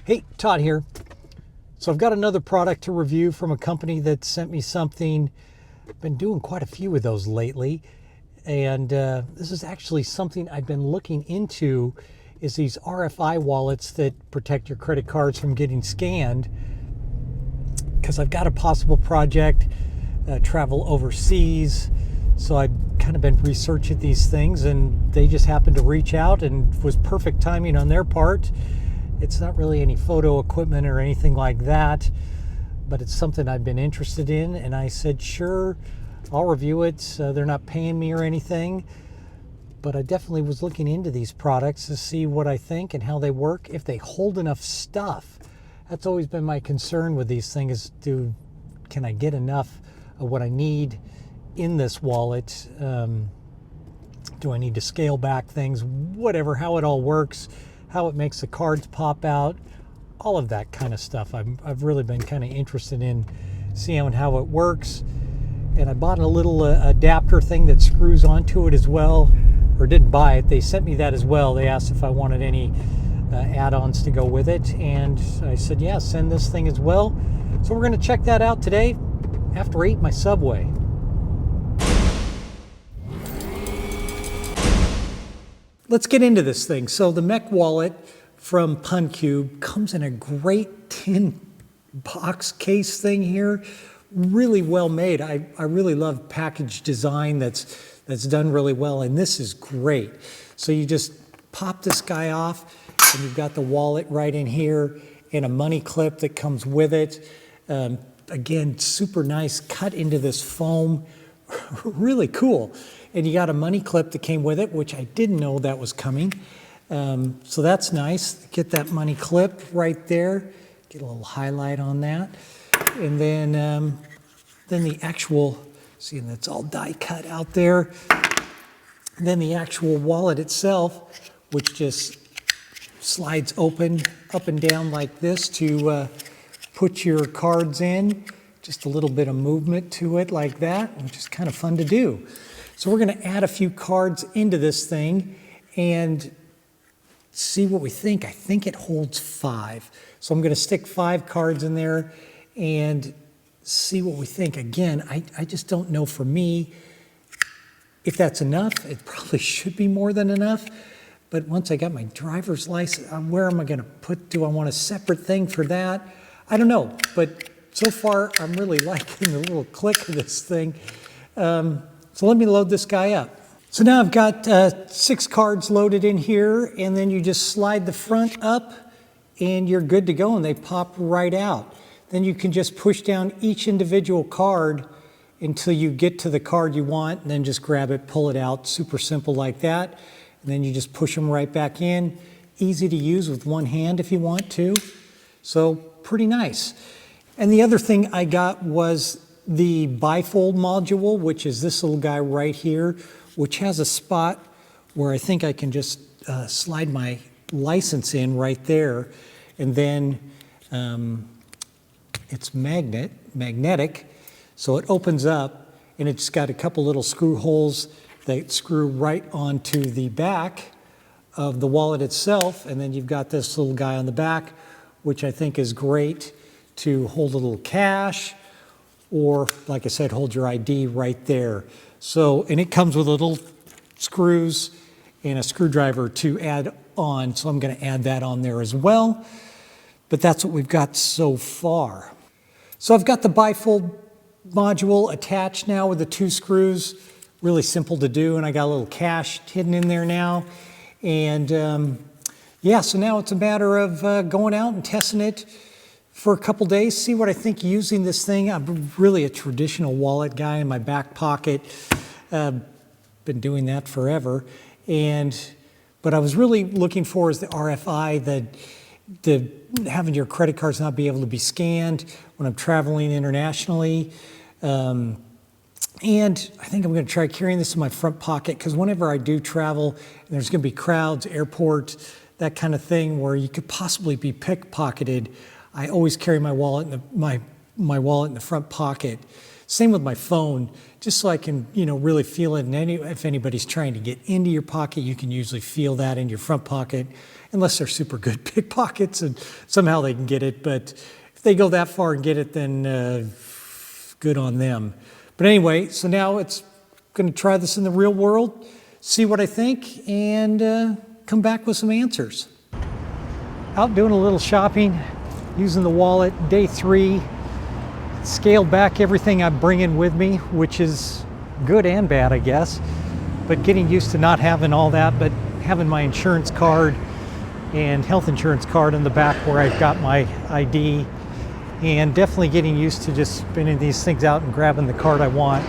Hey, Todd here. So I've got another product to review from a company that sent me something. I've been doing quite a few of those lately. And this is actually something I've been looking into, is these RFID wallets that protect your credit cards from getting scanned. Because I've got a possible project, travel overseas. So I've kind of been researching these things, and they just happened to reach out, and was perfect timing on their part. It's not really any photo equipment or anything like that, but it's something I've been interested in, and I said, sure, I'll review it. They're not paying me or anything, but I definitely was looking into these products to see what I think and how they work, if they hold enough stuff. That's always been my concern with these things, can I get enough of what I need in this wallet? Do I need to scale back things? Whatever, how it all works, how it makes the cards pop out, all of that kind of stuff. I've really been kind of interested in seeing how it works. And I bought a little adapter thing that screws onto it as well, or didn't buy it. They sent me that as well. They asked if I wanted any add-ons to go with it, and I said, yeah, send this thing as well. So we're going to check that out today after I eat my Subway. Let's get into this thing. So the Mech Wallet from PunCube comes in a great tin box case thing here. Really well made. I really love package design that's done really well, and this is great. So you just pop this guy off, and you've got the wallet right in here, and a money clip that comes with it. Again, super nice, cut into this foam. Really cool. And you got a money clip that came with it, which I didn't know that was coming. So that's nice. Get that money clip right there. Get a little highlight on that. And then the actual, see, and it's all die cut out there. And then the actual wallet itself, which just slides open up and down like this to put your cards in. Just a little bit of movement to it like that, which is kind of fun to do. So we're going to add a few cards into this thing and see what we think. I think it holds 5. So I'm going to stick 5 cards in there and see what we think. Again, I just don't know for me if that's enough. It probably should be more than enough. But once I got my driver's license, where am I going to put? Do I want a separate thing for that? I don't know. But so far, I'm really liking the little click of this thing. So let me load this guy up. So now I've got 6 cards loaded in here, and then you just slide the front up and you're good to go, and they pop right out. Then you can just push down each individual card until you get to the card you want, and then just grab it, pull it out, super simple like that. And then you just push them right back in. Easy to use with one hand if you want to. So pretty nice. And the other thing I got was the bifold module, which is this little guy right here, which has a spot where I think I can just slide my license in right there, and then it's magnetic, so it opens up, and it's got a couple little screw holes that screw right onto the back of the wallet itself, and then you've got this little guy on the back, which I think is great to hold a little cash, or, like I said, hold your ID right there. So, and it comes with little screws and a screwdriver to add on, so I'm going to add that on there as well. But that's what we've got so far. So I've got the bifold module attached now with the 2 screws. Really simple to do, and I got a little cash hidden in there now. And yeah, so now it's a matter of going out and testing it for a couple days, see what I think using this thing. I'm really a traditional wallet guy in my back pocket. Been doing that forever. But I was really looking for is the RFI, the having your credit cards not be able to be scanned when I'm traveling internationally. And I think I'm going to try carrying this in my front pocket, because whenever I do travel, and there's going to be crowds, airport, that kind of thing where you could possibly be pickpocketed, I always carry my wallet in my wallet in the front pocket. Same with my phone, just so I can, really feel it. And if anybody's trying to get into your pocket, you can usually feel that in your front pocket, unless they're super good pickpockets and somehow they can get it. But if they go that far and get it, then good on them. But anyway, so now it's going to try this in the real world, see what I think, and come back with some answers. Out doing a little shopping, using the wallet, day 3. Scaled back everything I'm bringing with me, which is good and bad, I guess. But getting used to not having all that, but having my insurance card and health insurance card in the back where I've got my ID, and definitely getting used to just spinning these things out and grabbing the card I want,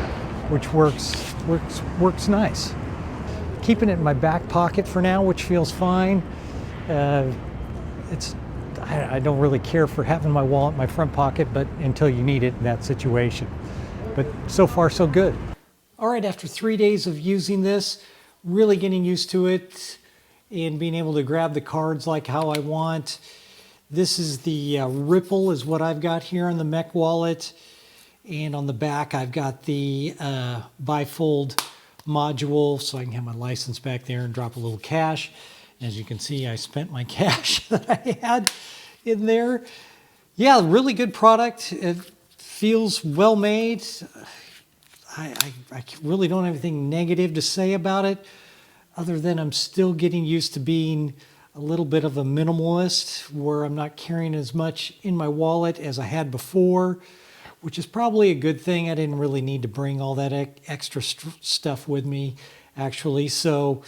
which works nice. Keeping it in my back pocket for now, which feels fine. I don't really care for having my wallet in my front pocket, but until you need it in that situation. But so far, so good. All right, after 3 days of using this, really getting used to it and being able to grab the cards like how I want. This is the Ripple is what I've got here on the Mech Wallet. And on the back, I've got the bifold module, so I can have my license back there and drop a little cash. As you can see, I spent my cash that I had in there. Yeah, really good product. It feels well made. I really don't have anything negative to say about it, other than I'm still getting used to being a little bit of a minimalist, where I'm not carrying as much in my wallet as I had before, which is probably a good thing. I didn't really need to bring all that extra stuff with me, actually. So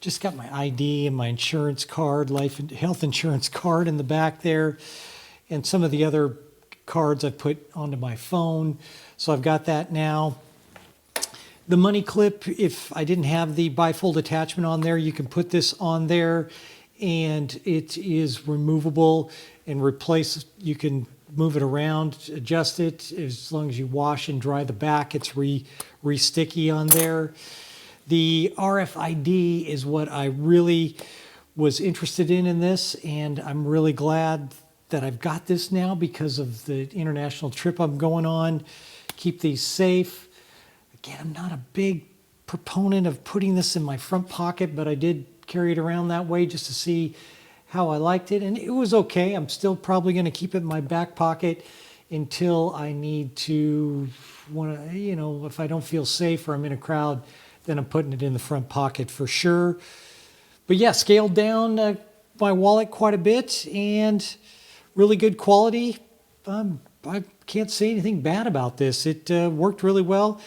just got my ID and my insurance card, life and health insurance card in the back there, and some of the other cards I've put onto my phone. So I've got that now. The money clip, if I didn't have the bifold attachment on there, you can put this on there and it is removable and replace. You can move it around, adjust it. As long as you wash and dry the back, it's re-sticky on there. The RFID is what I really was interested in this, and I'm really glad that I've got this now because of the international trip I'm going on. Keep these safe. Again, I'm not a big proponent of putting this in my front pocket, but I did carry it around that way just to see how I liked it, and it was okay. I'm still probably going to keep it in my back pocket until I need to, if I don't feel safe or I'm in a crowd, then I'm putting it in the front pocket for sure. But yeah, scaled down my wallet quite a bit and really good quality. I can't say anything bad about this. It worked really well.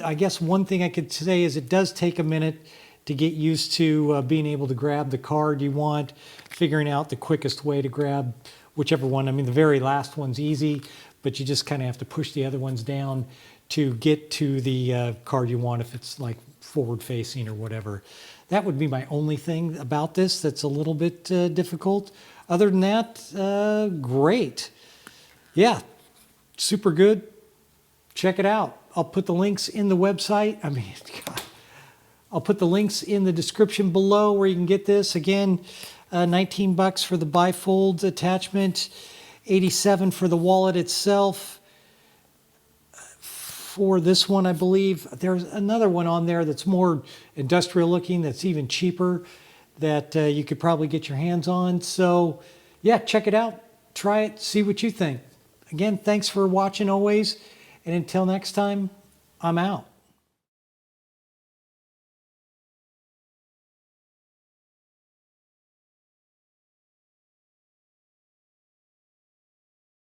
I guess one thing I could say is it does take a minute to get used to being able to grab the card you want, figuring out the quickest way to grab whichever one. I mean, the very last one's easy, but you just kind of have to push the other ones down to get to the card you want if it's like forward facing or whatever. That would be my only thing about this that's a little bit difficult. Other than that, great. Yeah, super good. Check it out. I'll put the links in the website. I'll put the links in the description below where you can get this. Again, $19 for the bifold attachment, $87 for the wallet itself. For this one, I believe there's another one on there that's more industrial looking, that's even cheaper, that you could probably get your hands on. So yeah, check it out, try it, see what you think. Again, thanks for watching always, and until next time, I'm out.